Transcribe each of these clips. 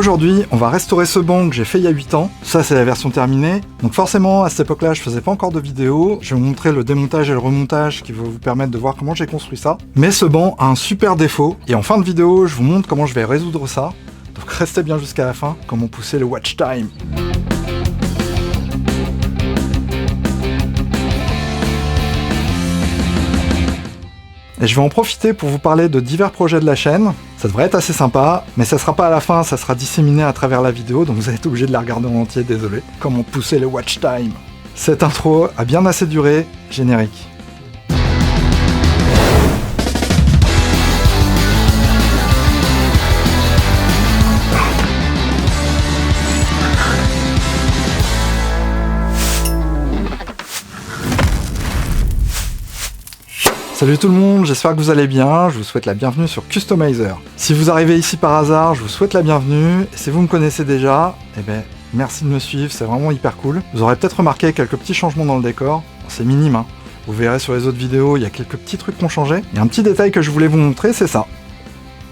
Aujourd'hui, on va restaurer ce banc que j'ai fait il y a 8 ans. Ça, c'est la version terminée. Donc forcément, à cette époque-là, je faisais pas encore de vidéo. Je vais vous montrer le démontage et le remontage qui va vous permettre de voir comment j'ai construit ça. Mais ce banc a un super défaut. Et en fin de vidéo, je vous montre comment je vais résoudre ça. Donc restez bien jusqu'à la fin, comment pousser le watch time. Et je vais en profiter pour vous parler de divers projets de la chaîne. Ça devrait être assez sympa, mais ça sera pas à la fin, ça sera disséminé à travers la vidéo, donc vous allez être obligé de la regarder en entier, désolé. Comment pousser le watch time. Cette intro a bien assez duré, générique. Salut tout le monde, j'espère que vous allez bien, je vous souhaite la bienvenue sur Customizer. Si vous arrivez ici par hasard, je vous souhaite la bienvenue, et si vous me connaissez déjà, eh ben merci de me suivre, c'est vraiment hyper cool. Vous aurez peut-être remarqué quelques petits changements dans le décor, c'est minime hein. Vous verrez sur les autres vidéos, il y a quelques petits trucs qui ont changé. Et un petit détail que je voulais vous montrer, c'est ça.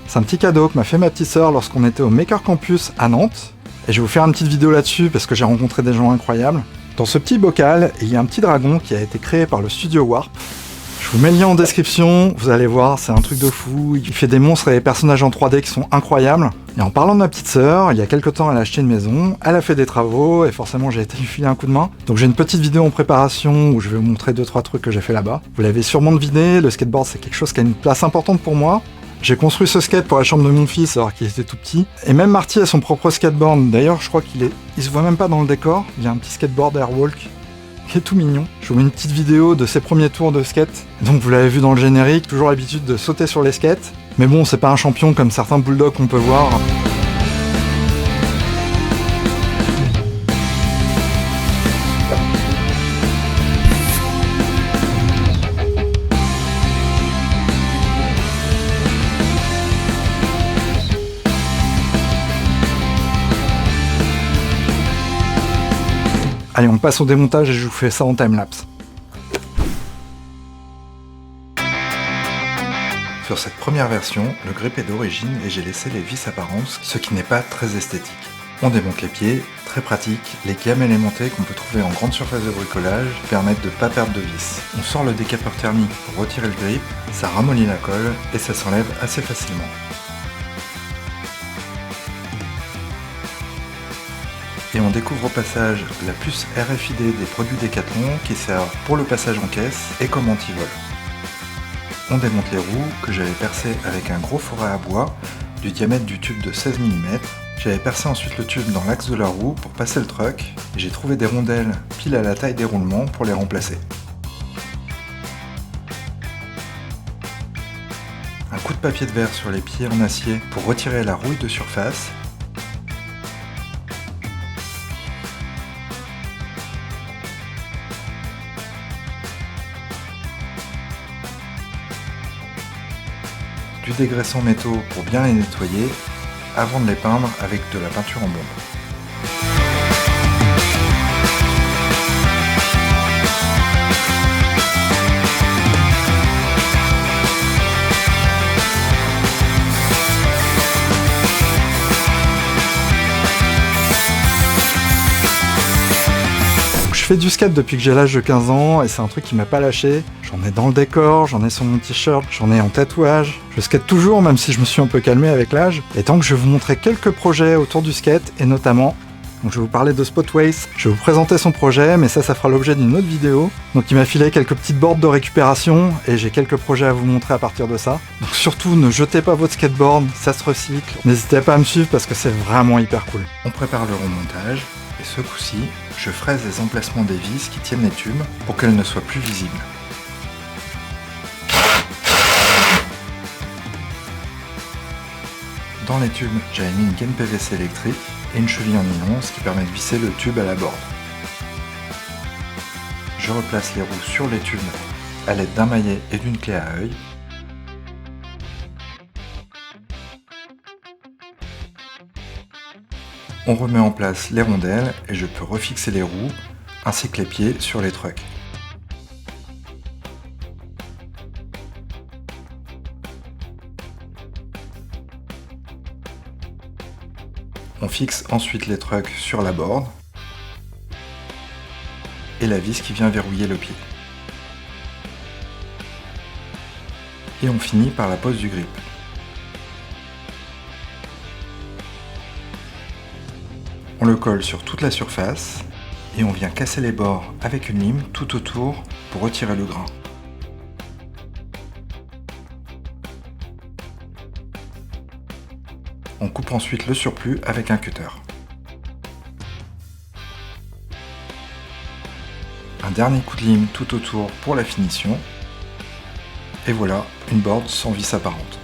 C'est un petit cadeau que m'a fait ma petite sœur lorsqu'on était au Maker Campus à Nantes, et je vais vous faire une petite vidéo là-dessus parce que j'ai rencontré des gens incroyables. Dans ce petit bocal, il y a un petit dragon qui a été créé par le studio Warp. Je vous mets le lien en description, vous allez voir, c'est un truc de fou. Il fait des monstres et des personnages en 3D qui sont incroyables. Et en parlant de ma petite sœur, il y a quelques temps, elle a acheté une maison, elle a fait des travaux, et forcément j'ai été lui filer un coup de main. Donc j'ai une petite vidéo en préparation où je vais vous montrer 2-3 trucs que j'ai fait là-bas. Vous l'avez sûrement deviné, le skateboard c'est quelque chose qui a une place importante pour moi. J'ai construit ce skate pour la chambre de mon fils alors qu'il était tout petit. Et même Marty a son propre skateboard. D'ailleurs, je crois il se voit même pas dans le décor. Il y a un petit skateboard Airwalk qui est tout mignon. Je vous mets une petite vidéo de ses premiers tours de skate. Donc vous l'avez vu dans le générique, toujours l'habitude de sauter sur les skates. Mais bon, c'est pas un champion comme certains bulldogs qu'on peut voir. Allez, on passe au démontage et je vous fais ça en timelapse. Sur cette première version, le grip est d'origine et j'ai laissé les vis apparentes, ce qui n'est pas très esthétique. On démonte les pieds, très pratique, les gamelles aimantées qu'on peut trouver en grande surface de bricolage permettent de ne pas perdre de vis. On sort le décapeur thermique pour retirer le grip, ça ramollit la colle et ça s'enlève assez facilement. Et on découvre au passage la puce RFID des produits Decathlon qui servent pour le passage en caisse et comme anti-vol. On démonte les roues que j'avais percées avec un gros fourret à bois du diamètre du tube de 16 mm. J'avais percé ensuite le tube dans l'axe de la roue pour passer le truck et j'ai trouvé des rondelles pile à la taille des roulements pour les remplacer. Un coup de papier de verre sur les pieds en acier pour retirer la rouille de surface. Du dégraissant métaux pour bien les nettoyer avant de les peindre avec de la peinture en bombe. Je fais du skate depuis que j'ai l'âge de 15 ans et c'est un truc qui m'a pas lâché. J'en ai dans le décor, j'en ai sur mon t-shirt, j'en ai en tatouage. Je skate toujours même si je me suis un peu calmé avec l'âge. Et tant que je vais vous montrer quelques projets autour du skate et notamment, donc je vais vous parler de Spotways, je vais vous présenter son projet mais ça fera l'objet d'une autre vidéo. Donc il m'a filé quelques petites boards de récupération et j'ai quelques projets à vous montrer à partir de ça. Donc surtout ne jetez pas votre skateboard, ça se recycle. N'hésitez pas à me suivre parce que c'est vraiment hyper cool. On prépare le remontage. Et ce coup-ci, je fraise les emplacements des vis qui tiennent les tubes pour qu'elles ne soient plus visibles. Dans les tubes, j'avais mis une gaine PVC électrique et une cheville en nylon, ce qui permet de visser le tube à la borde. Je replace les roues sur les tubes à l'aide d'un maillet et d'une clé à œil. On remet en place les rondelles et je peux refixer les roues ainsi que les pieds sur les trucks. On fixe ensuite les trucks sur la board et la vis qui vient verrouiller le pied. Et on finit par la pose du grip. On le colle sur toute la surface et on vient casser les bords avec une lime tout autour pour retirer le grain. On coupe ensuite le surplus avec un cutter. Un dernier coup de lime tout autour pour la finition. Et voilà, une board sans vis apparente.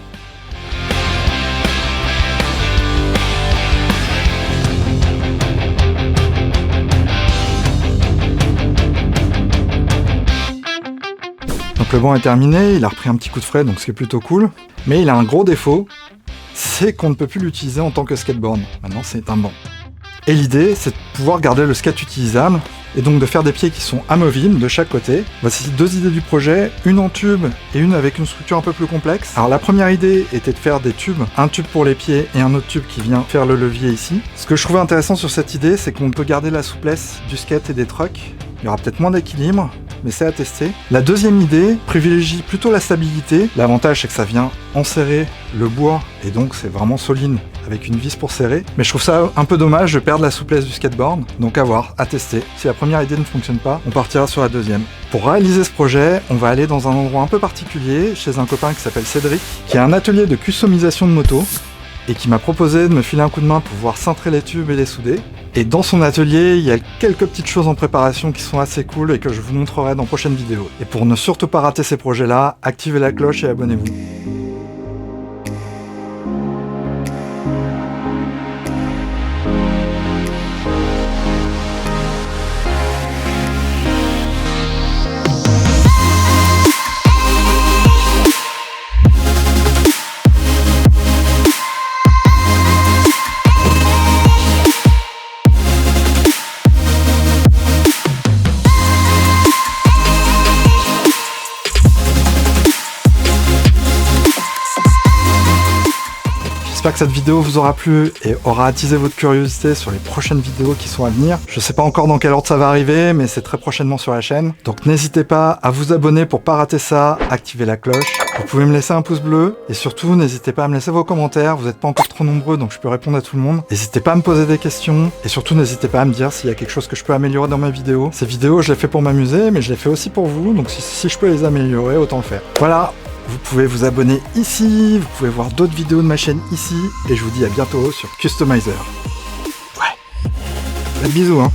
Donc le banc est terminé, il a repris un petit coup de frais, donc ce qui est plutôt cool. Mais il a un gros défaut, c'est qu'on ne peut plus l'utiliser en tant que skateboard. Maintenant c'est un banc. Et l'idée, c'est de pouvoir garder le skate utilisable, et donc de faire des pieds qui sont amovibles de chaque côté. Voici deux idées du projet, une en tube et une avec une structure un peu plus complexe. Alors la première idée était de faire des tubes, un tube pour les pieds et un autre tube qui vient faire le levier ici. Ce que je trouvais intéressant sur cette idée, c'est qu'on peut garder la souplesse du skate et des trucks. Il y aura peut-être moins d'équilibre, mais c'est à tester. La deuxième idée privilégie plutôt la stabilité. L'avantage, c'est que ça vient enserrer le bois, et donc c'est vraiment solide, avec une vis pour serrer. Mais je trouve ça un peu dommage de perdre la souplesse du skateboard, donc à voir, à tester. Si la première idée ne fonctionne pas, on partira sur la deuxième. Pour réaliser ce projet, on va aller dans un endroit un peu particulier, chez un copain qui s'appelle Cédric, qui a un atelier de customisation de moto, et qui m'a proposé de me filer un coup de main pour pouvoir cintrer les tubes et les souder. Et dans son atelier, il y a quelques petites choses en préparation qui sont assez cool et que je vous montrerai dans prochaines vidéos. Et pour ne surtout pas rater ces projets-là, activez la cloche et abonnez-vous. J'espère que cette vidéo vous aura plu et aura attisé votre curiosité sur les prochaines vidéos qui sont à venir. Je sais pas encore dans quel ordre ça va arriver, mais c'est très prochainement sur la chaîne. Donc n'hésitez pas à vous abonner pour pas rater ça, activer la cloche. Vous pouvez me laisser un pouce bleu et surtout n'hésitez pas à me laisser vos commentaires. Vous n'êtes pas encore trop nombreux, donc je peux répondre à tout le monde. N'hésitez pas à me poser des questions et surtout n'hésitez pas à me dire s'il y a quelque chose que je peux améliorer dans mes vidéos. Ces vidéos, je les fais pour m'amuser, mais je les fais aussi pour vous, donc si je peux les améliorer, autant le faire. Voilà. Vous pouvez vous abonner ici, vous pouvez voir d'autres vidéos de ma chaîne ici, et je vous dis à bientôt sur Customizer. Ouais. Bisous hein.